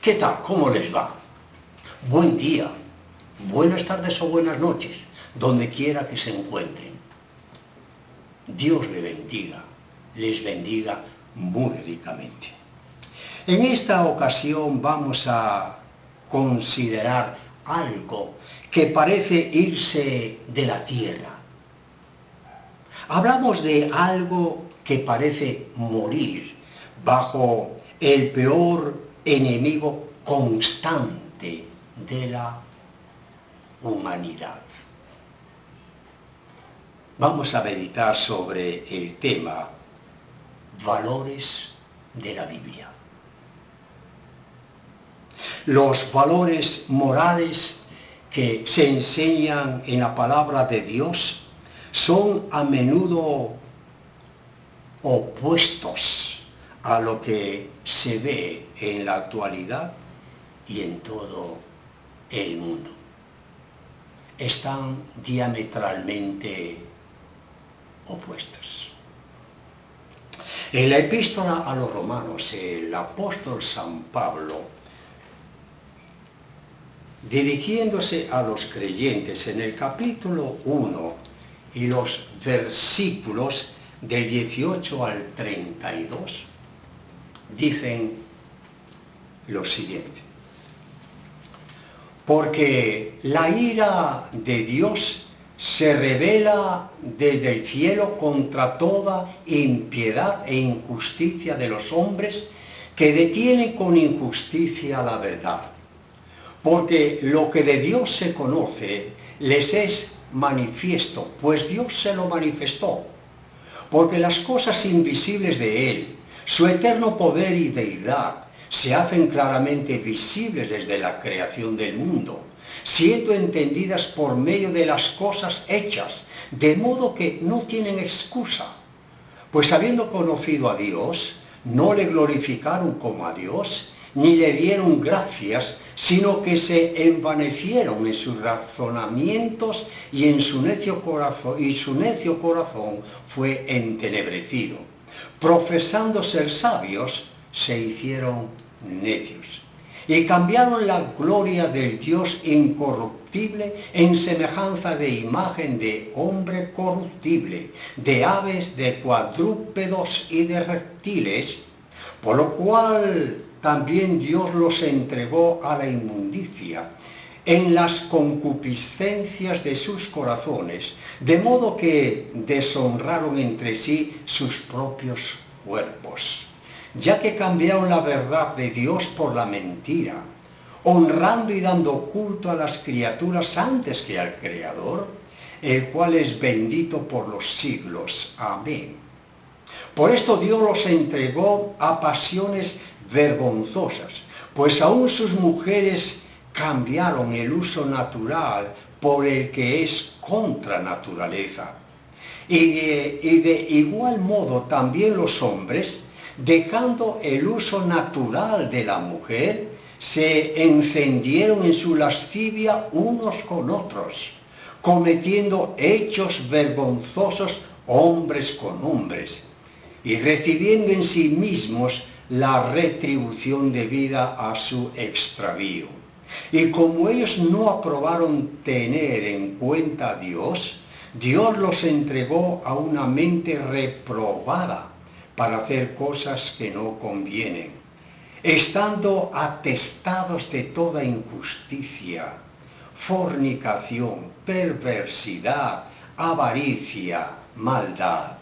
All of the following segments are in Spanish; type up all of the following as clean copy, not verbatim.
¿Qué tal? ¿Cómo les va? Buen día, buenas tardes o buenas noches, donde quiera que se encuentren. Dios les bendiga muy ricamente. En esta ocasión vamos a considerar algo que parece irse de la tierra. Hablamos de algo que parece morir bajo el peor enemigo constante de la humanidad. Vamos a meditar sobre el tema valores de la Biblia. Los valores morales que se enseñan en la palabra de Dios son a menudo opuestos a lo que se ve en la actualidad y en todo el mundo. Están diametralmente opuestos. En la epístola a los Romanos, el apóstol San Pablo dirigiéndose a los creyentes en el capítulo 1 y los versículos del 18 al 32, dicen lo siguiente: porque la ira de Dios se revela desde el cielo contra toda impiedad e injusticia de los hombres que detienen con injusticia la verdad. Porque lo que de Dios se conoce les es manifiesto, pues Dios se lo manifestó. Porque las cosas invisibles de Él, su eterno poder y deidad, se hacen claramente visibles desde la creación del mundo, siendo entendidas por medio de las cosas hechas, de modo que no tienen excusa. Pues habiendo conocido a Dios, no le glorificaron como a Dios, ni le dieron gracias, sino que se envanecieron en sus razonamientos y su necio corazón fue entenebrecido. Profesando ser sabios, se hicieron necios, y cambiaron la gloria del Dios incorruptible en semejanza de imagen de hombre corruptible, de aves, de cuadrúpedos y de reptiles, por lo cual también Dios los entregó a la inmundicia en las concupiscencias de sus corazones, de modo que deshonraron entre sí sus propios cuerpos, ya que cambiaron la verdad de Dios por la mentira, honrando y dando culto a las criaturas antes que al Creador, el cual es bendito por los siglos. Amén. Por esto Dios los entregó a pasiones vergonzosas, pues aún sus mujeres cambiaron el uso natural por el que es contra naturaleza. Y de igual modo también los hombres, dejando el uso natural de la mujer, se encendieron en su lascivia unos con otros, cometiendo hechos vergonzosos hombres con hombres, y recibiendo en sí mismos la retribución debida a su extravío. Y como ellos no aprobaron tener en cuenta a Dios, Dios los entregó a una mente reprobada para hacer cosas que no convienen, estando atestados de toda injusticia, fornicación, perversidad, avaricia, maldad,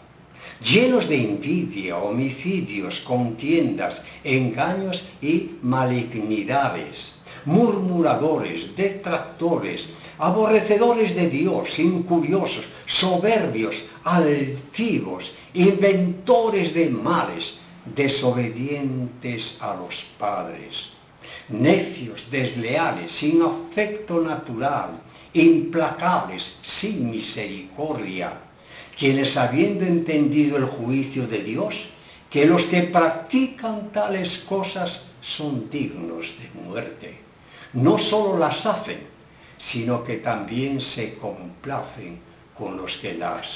llenos de envidia, homicidios, contiendas, engaños y malignidades, murmuradores, detractores, aborrecedores de Dios, incuriosos, soberbios, altivos, inventores de males, desobedientes a los padres, necios, desleales, sin afecto natural, implacables, sin misericordia, quienes habiendo entendido el juicio de Dios, que los que practican tales cosas son dignos de muerte, no solo las hacen, sino que también se complacen con los que las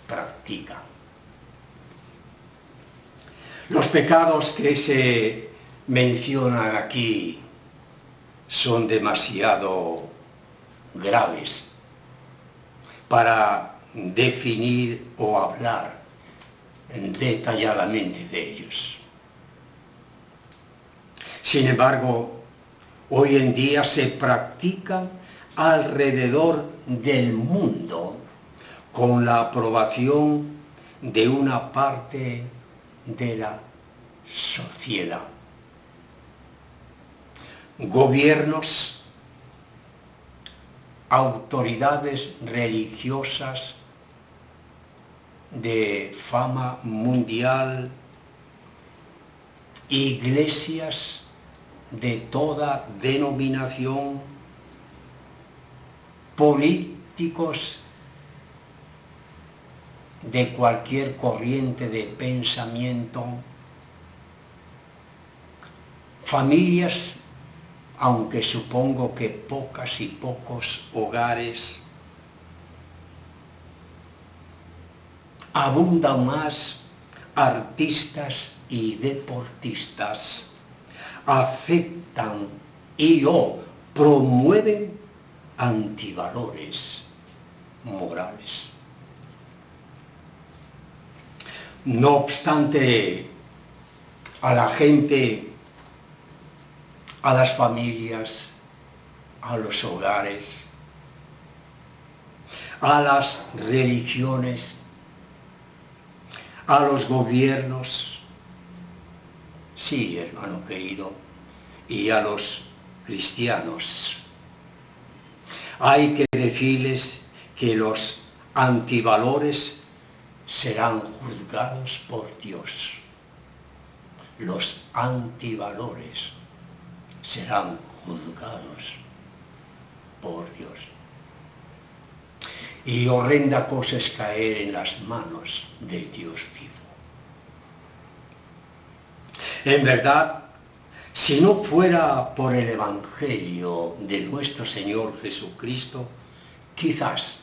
practican. Los pecados que se mencionan aquí son demasiado graves para definir o hablar detalladamente de ellos. Sin embargo, hoy en día se practican alrededor del mundo con la aprobación de una parte de la sociedad. Gobiernos, autoridades religiosas de fama mundial, iglesias de toda denominación, políticos de cualquier corriente de pensamiento, familias, aunque supongo que pocas y pocos hogares, abundan más artistas y deportistas, aceptan y o promueven antivalores morales. No obstante, a la gente, a las familias, a los hogares, a las religiones, a los gobiernos, sí, hermano querido, y a los cristianos, hay que decirles que los antivalores serán juzgados por Dios. Los antivalores serán juzgados por Dios. Y horrenda cosa es caer en las manos del Dios vivo. En verdad, si no fuera por el Evangelio de nuestro Señor Jesucristo, quizás,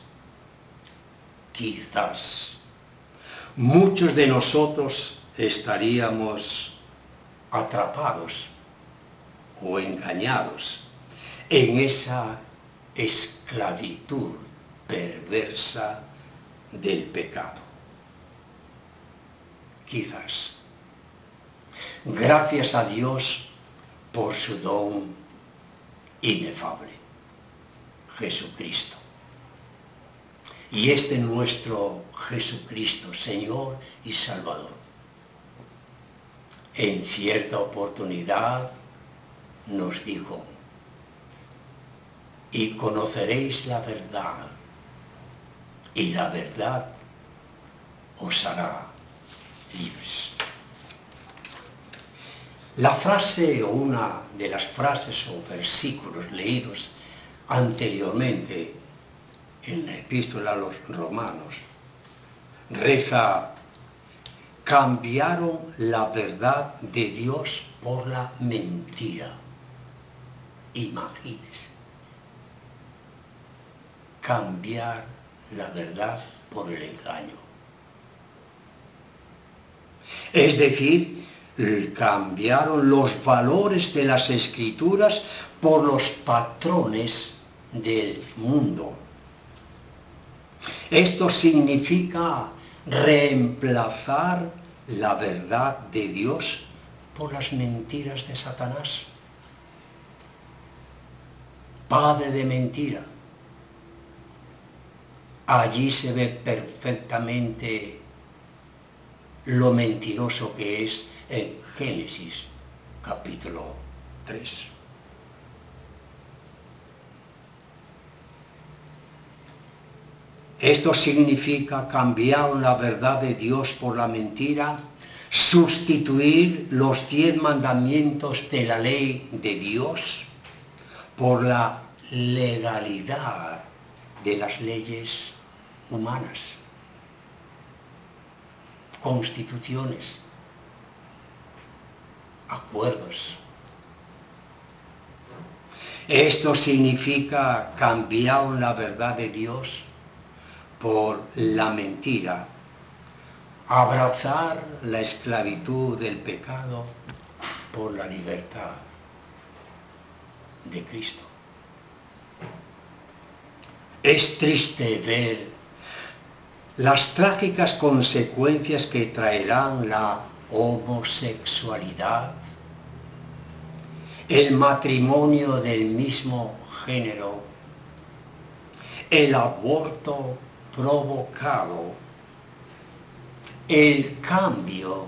muchos de nosotros estaríamos atrapados o engañados en esa esclavitud perversa del pecado. Quizás. Gracias a Dios por su don inefable, Jesucristo. Y este nuestro Jesucristo, Señor y Salvador, en cierta oportunidad nos dijo: y conoceréis la verdad, y la verdad os hará libres. La frase o una de las frases o versículos leídos anteriormente en la epístola a los romanos reza: cambiaron la verdad de Dios por la mentira. Imagínense, cambiar la verdad por el engaño. Es decir, cambiaron los valores de las Escrituras por los patrones del mundo. Esto significa reemplazar la verdad de Dios por las mentiras de Satanás, padre de mentira. Allí se ve perfectamente lo mentiroso que es en Génesis capítulo 3. Esto significa cambiar la verdad de Dios por la mentira, sustituir los 10 mandamientos de la ley de Dios por la legalidad de las leyes humanas, constituciones, acuerdos. Esto significa cambiar la verdad de Dios por la mentira, abrazar la esclavitud del pecado por la libertad de Cristo. Es triste ver las trágicas consecuencias que traerán la homosexualidad, el matrimonio del mismo género, el aborto provocado, el cambio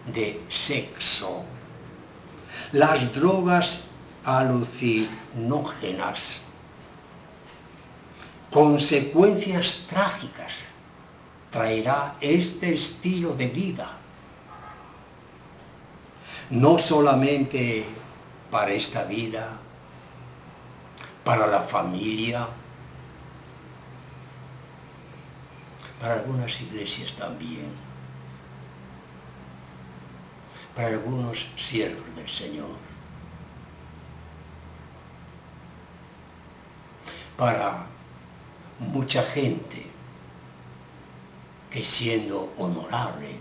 de sexo, las drogas alucinógenas, consecuencias trágicas traerá este estilo de vida, no solamente para esta vida, para la familia, para algunas iglesias también, para algunos siervos del Señor, para mucha gente que siendo honorable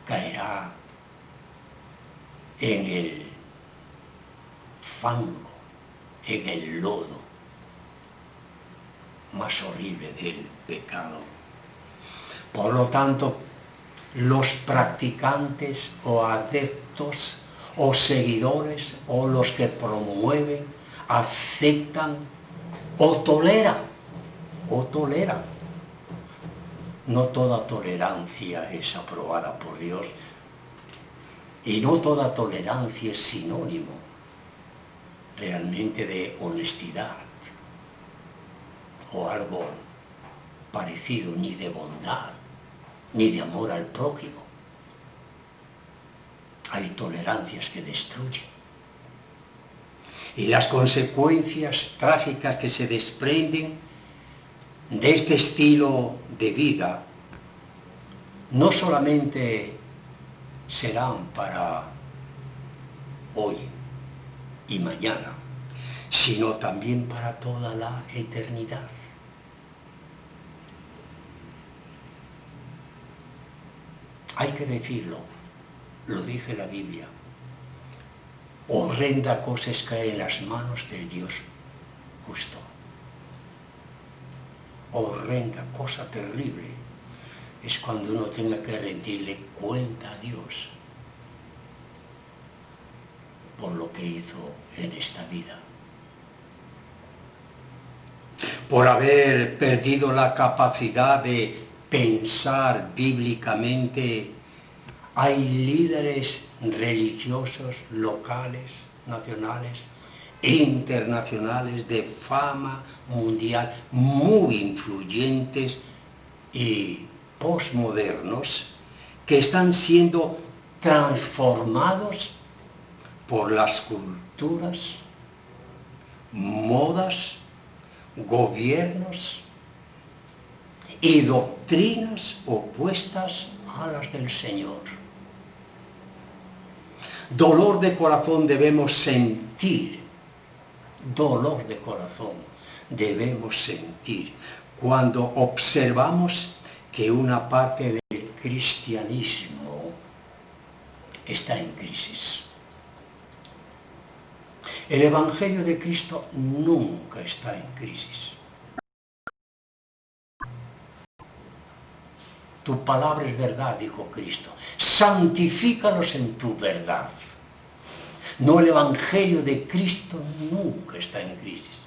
caerá en el fango en el lodo más horrible del pecado. Por lo tanto, los practicantes o adeptos o seguidores o los que promueven, aceptan o toleran. No toda tolerancia es aprobada por Dios y no toda tolerancia es sinónimo realmente de honestidad o algo parecido, ni de bondad, ni de amor al prójimo. Hay tolerancias que destruyen. Y las consecuencias trágicas que se desprenden de este estilo de vida no solamente serán para hoy y mañana, sino también para toda la eternidad. Hay que decirlo, lo dice la Biblia. Horrenda cosa es caer en las manos del Dios justo. Horrenda cosa terrible es cuando uno tenga que rendirle cuenta a Dios por lo que hizo en esta vida. Por haber perdido la capacidad de pensar bíblicamente, hay líderes religiosos locales, nacionales e internacionales de fama mundial muy influyentes y posmodernos que están siendo transformados por las culturas, modas, gobiernos y doctrinas opuestas a las del Señor. Dolor de corazón debemos sentir, dolor de corazón debemos sentir cuando observamos que una parte del cristianismo está en crisis. El Evangelio de Cristo nunca está en crisis. Tu palabra es verdad, dijo Cristo. Santifícalos en tu verdad. No, el Evangelio de Cristo nunca está en crisis.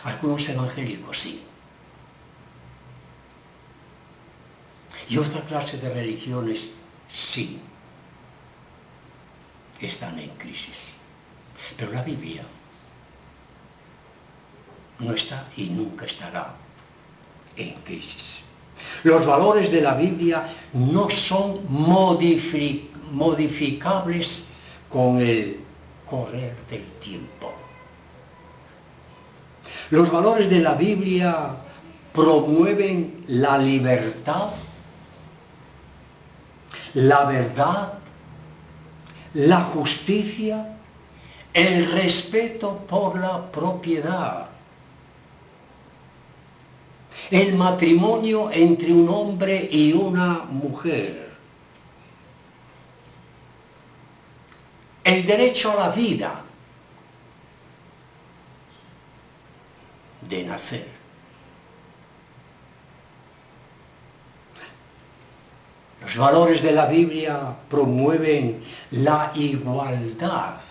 Algunos evangélicos sí. Y otra clase de religiones sí están en crisis. Pero la Biblia no está y nunca estará en crisis. Los valores de la Biblia no son modificables con el correr del tiempo. Los valores de la Biblia promueven la libertad, la verdad, la justicia, el respeto por la propiedad, el matrimonio entre un hombre y una mujer, el derecho a la vida, de nacer. Los valores de la Biblia promueven la igualdad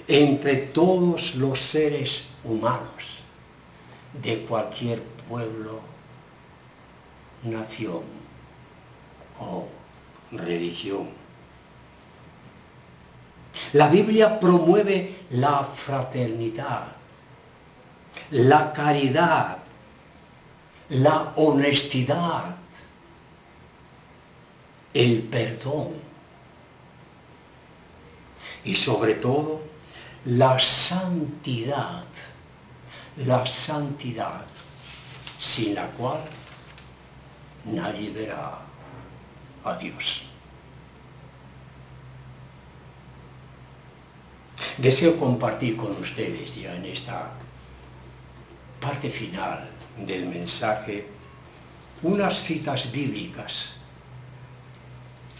entre todos los seres humanos de cualquier pueblo, nación o religión. La Biblia promueve la fraternidad, la caridad, la honestidad, el perdón y sobre todo la santidad, sin la cual nadie verá a Dios. Deseo compartir con ustedes ya en esta parte final del mensaje unas citas bíblicas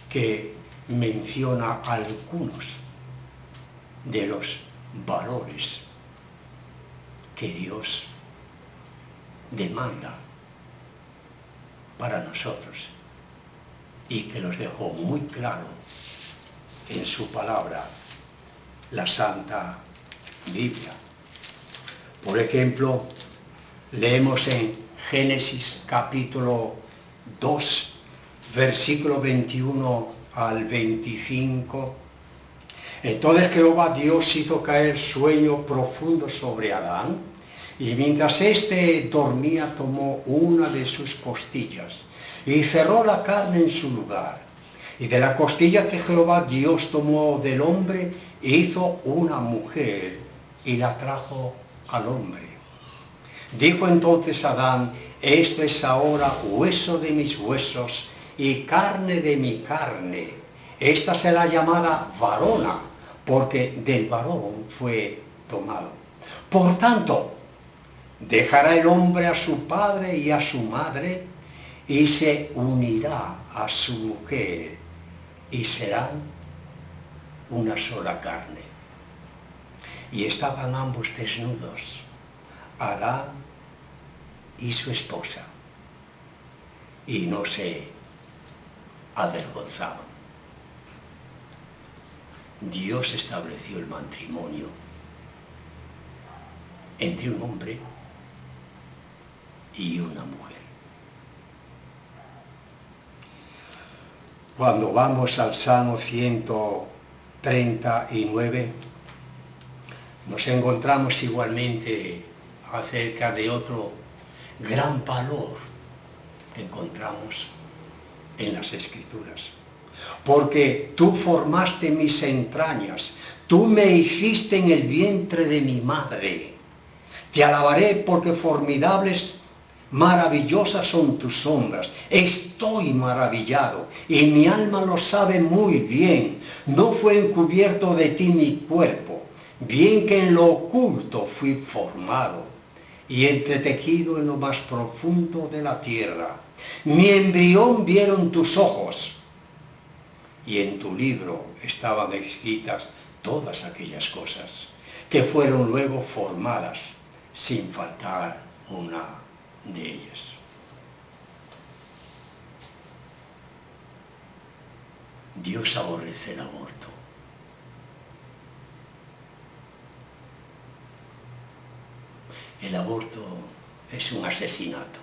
que menciona algunos de los valores que Dios demanda para nosotros y que los dejó muy claro en su palabra, la Santa Biblia. Por ejemplo, leemos en Génesis capítulo 2, versículo 21 al 25. Entonces Jehová Dios hizo caer sueño profundo sobre Adán, y mientras éste dormía tomó una de sus costillas y cerró la carne en su lugar. Y de la costilla que Jehová Dios tomó del hombre hizo una mujer y la trajo al hombre. Dijo entonces Adán: esto es ahora hueso de mis huesos y carne de mi carne. Esta será llamada varona, porque del varón fue tomado. Por tanto, dejará el hombre a su padre y a su madre, y se unirá a su mujer, y serán una sola carne. Y estaban ambos desnudos, Adán y su esposa, y no se avergonzaban. Dios estableció el matrimonio entre un hombre y una mujer. Cuando vamos al Salmo 139, nos encontramos igualmente acerca de otro gran valor que encontramos en las Escrituras. Porque tú formaste mis entrañas, tú me hiciste en el vientre de mi madre. Te alabaré porque formidables, maravillosas son tus obras. Estoy maravillado y mi alma lo sabe muy bien. No fue encubierto de ti mi cuerpo, bien que en lo oculto fui formado y entretejido en lo más profundo de la tierra. Mi embrión vieron tus ojos, y en tu libro estaban escritas todas aquellas cosas que fueron luego formadas, sin faltar una de ellas. Dios aborrece el aborto. El aborto es un asesinato.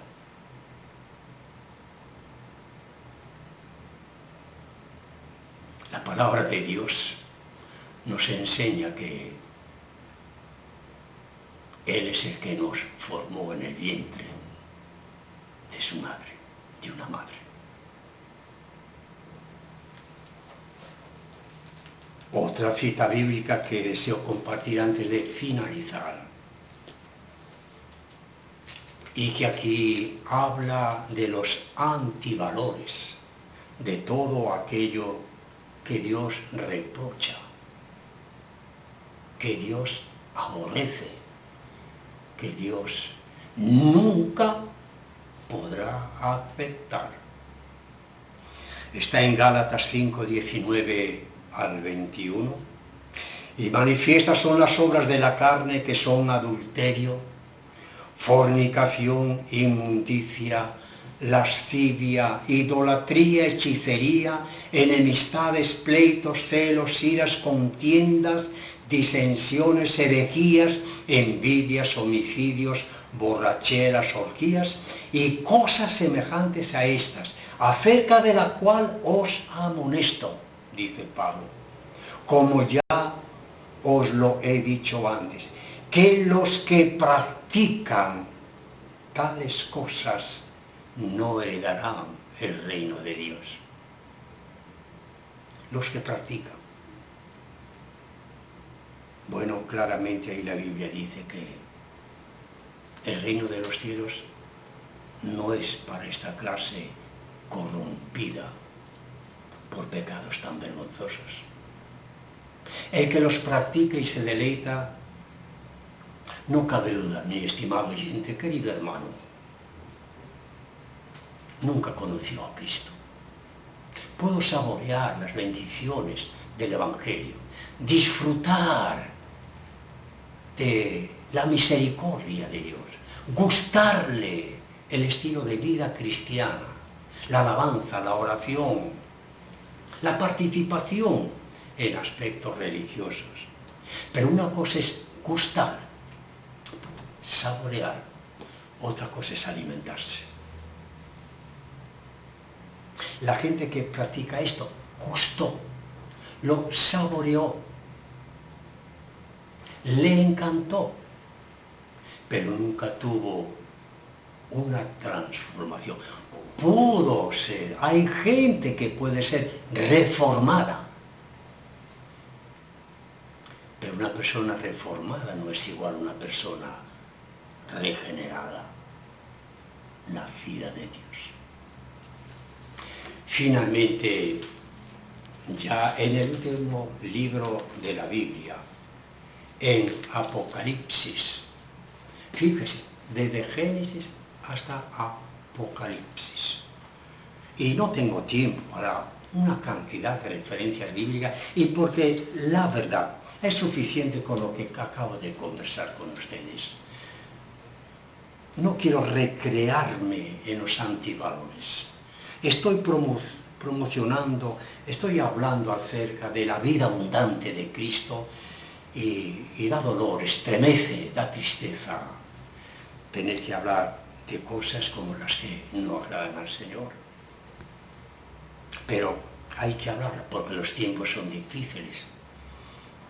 La palabra de Dios nos enseña que Él es el que nos formó en el vientre de su madre, de una madre. Otra cita bíblica que deseo compartir antes de finalizar, y que aquí habla de los antivalores, de todo aquello que Dios reprocha, que Dios aborrece, que Dios nunca podrá aceptar. Está en Gálatas 5, 19 al 21. Y manifiestas son las obras de la carne, que son adulterio, fornicación, inmundicia, lascivia, idolatría, hechicería, enemistades, pleitos, celos, iras, contiendas, disensiones, herejías, envidias, homicidios, borracheras, orgías y cosas semejantes a estas, acerca de la cual os amonesto, dice Pablo, como ya os lo he dicho antes, que los que practican tales cosas no heredarán el reino de Dios. Los que practican. Bueno, claramente ahí la Biblia dice que el reino de los cielos no es para esta clase corrompida por pecados tan vergonzosos. El que los practica y se deleita, no cabe duda, mi estimado oyente, querido hermano, nunca conoció a Cristo. Puedo saborear las bendiciones del Evangelio, disfrutar de la misericordia de Dios, gustarle el estilo de vida cristiana, la alabanza, la oración, la participación en aspectos religiosos. Pero una cosa es gustar, saborear, otra cosa es alimentarse. La gente que practica esto gustó, lo saboreó, le encantó, pero nunca tuvo una transformación. Pudo ser, hay gente que puede ser reformada, pero una persona reformada no es igual a una persona regenerada, nacida de Dios. Finalmente, ya en el último libro de la Biblia, en Apocalipsis, fíjese, desde Génesis hasta Apocalipsis. Y no tengo tiempo para una cantidad de referencias bíblicas, y porque la verdad es suficiente con lo que acabo de conversar con ustedes. No quiero recrearme en los antivalores. Estoy promocionando, estoy hablando acerca de la vida abundante de Cristo, y da dolor, estremece, da tristeza tener que hablar de cosas como las que no agradan al Señor. Pero hay que hablar porque los tiempos son difíciles,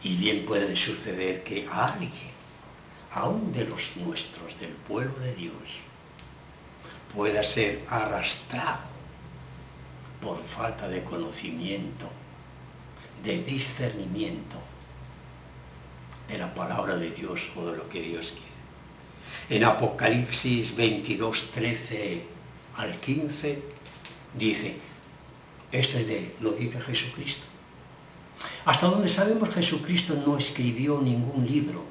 y bien puede suceder que a alguien, aún de los nuestros, del pueblo de Dios, pueda ser arrastrado por falta de conocimiento, de discernimiento de la palabra de Dios o de lo que Dios quiere. En Apocalipsis 22, 13 al 15 dice, lo dice Jesucristo. Hasta donde sabemos, Jesucristo no escribió ningún libro,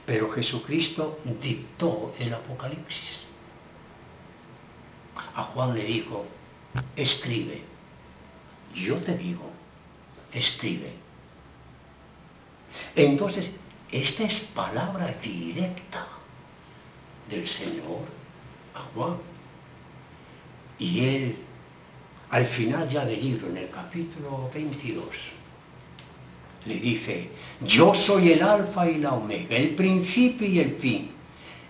pero Jesucristo dictó el Apocalipsis. A Juan le dijo, escribe. Yo te digo, escribe. Entonces, esta es palabra directa del Señor a Juan. Y él, al final ya del libro, en el capítulo 22, le dice, yo soy el alfa y la omega, el principio y el fin,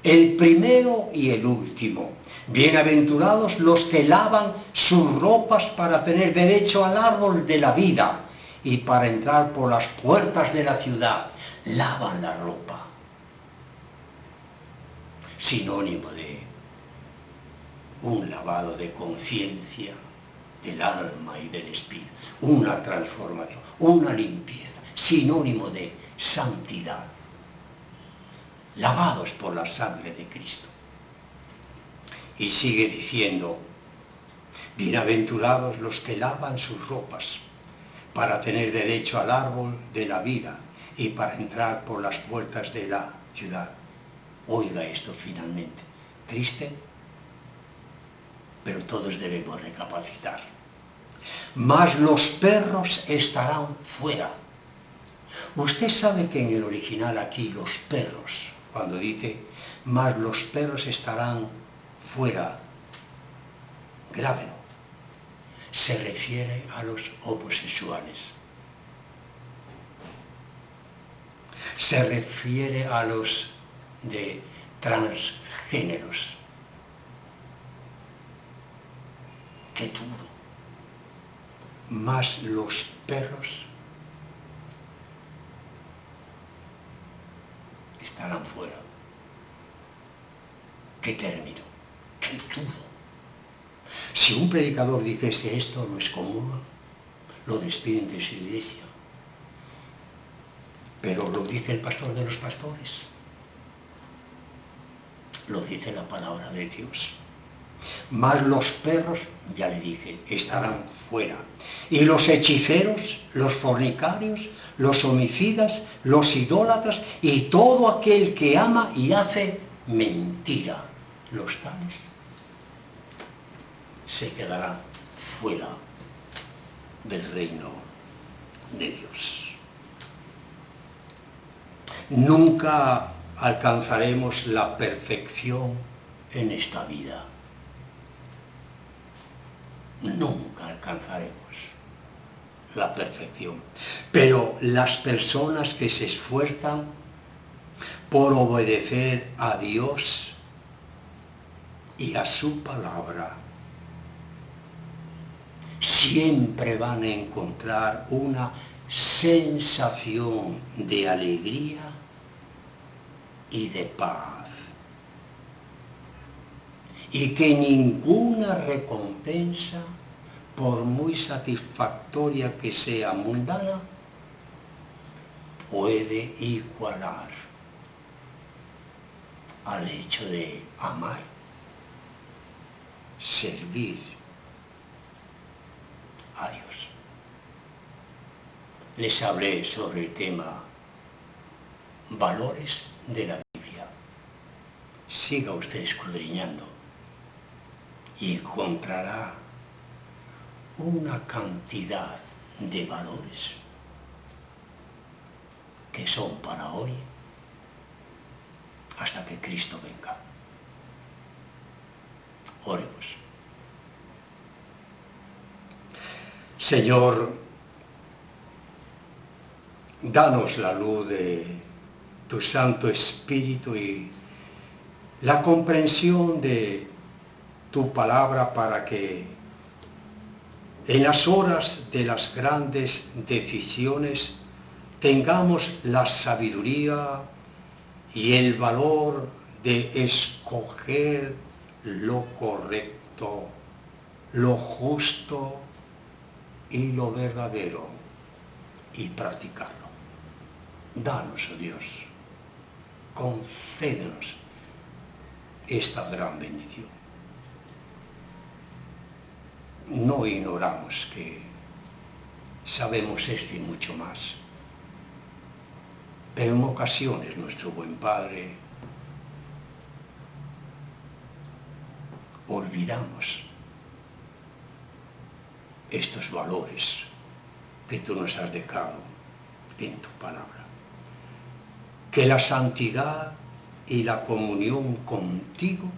el primero y el último. Bienaventurados los que lavan sus ropas para tener derecho al árbol de la vida y para entrar por las puertas de la ciudad. Lavan la ropa. Sinónimo de un lavado de conciencia del alma y del espíritu, una transformación, una limpieza, sinónimo de santidad, lavados por la sangre de Cristo. Y sigue diciendo, bienaventurados los que lavan sus ropas para tener derecho al árbol de la vida y para entrar por las puertas de la ciudad. Oiga esto finalmente, triste, pero todos debemos recapacitar. Mas los perros estarán fuera. Usted sabe que en el original aquí los perros, cuando dice, mas los perros estarán fuera, grábelo, se refiere a los homosexuales. Se refiere a los de transgéneros. ¡Qué duro! Más los perros estarán fuera. ¡Qué término! ¡Qué duro! Si un predicador dijese esto, lo excomulgan, lo despiden de su iglesia. Pero lo dice el pastor de los pastores. Lo dice la palabra de Dios. Mas los perros, ya le dije, estarán fuera. Y los hechiceros, los fornicarios, los homicidas, los idólatras y todo aquel que ama y hace mentira, los tales se quedarán fuera del reino de Dios. Nunca alcanzaremos la perfección en esta vida. Nunca alcanzaremos la perfección. Pero las personas que se esfuerzan por obedecer a Dios y a su palabra, siempre van a encontrar una sensación de alegría y de paz, y que ninguna recompensa, por muy satisfactoria que sea mundana, puede igualar al hecho de amar, servir a Dios. Les hablé sobre el tema valores de la Biblia. Siga usted escudriñando y encontrará una cantidad de valores que son para hoy hasta que Cristo venga. Oremos. Señor, danos la luz de tu Santo Espíritu y la comprensión de tu palabra para que en las horas de las grandes decisiones tengamos la sabiduría y el valor de escoger lo correcto, lo justo y lo verdadero y practicarlo. Danos, oh Dios, concédenos esta gran bendición. No ignoramos que sabemos esto y mucho más, pero en ocasiones nuestro buen Padre olvidamos estos valores que tú nos has dejado en tu palabra. Que la santidad y la comunión contigo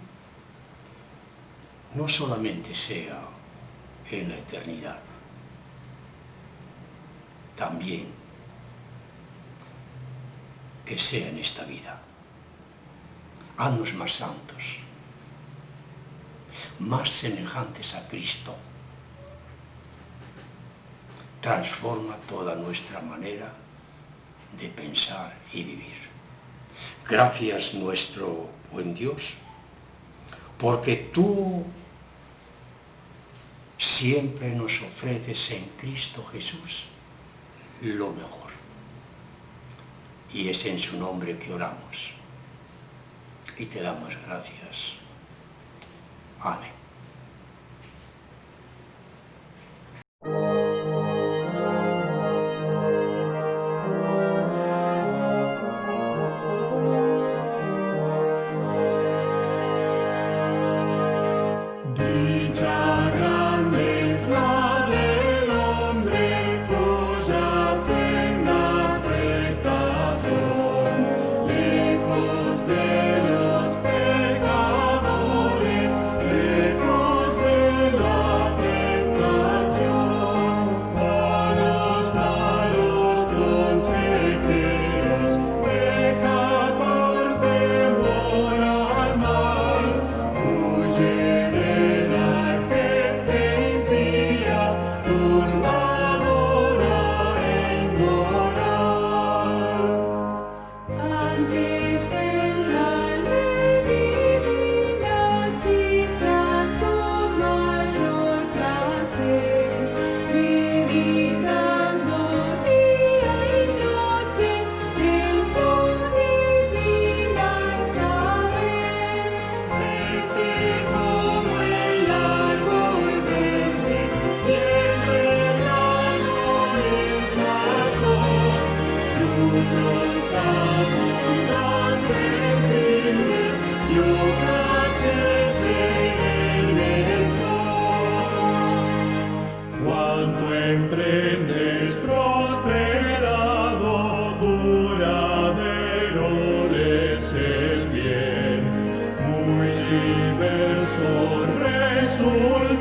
no solamente sea en la eternidad, también que sea en esta vida. Haznos más santos, más semejantes a Cristo. Transforma toda nuestra manera de pensar y vivir. Gracias, nuestro buen Dios, porque tú siempre nos ofreces en Cristo Jesús lo mejor. Y es en su nombre que oramos y te damos gracias. Amén. Lejos de los pecadores, universo resulta.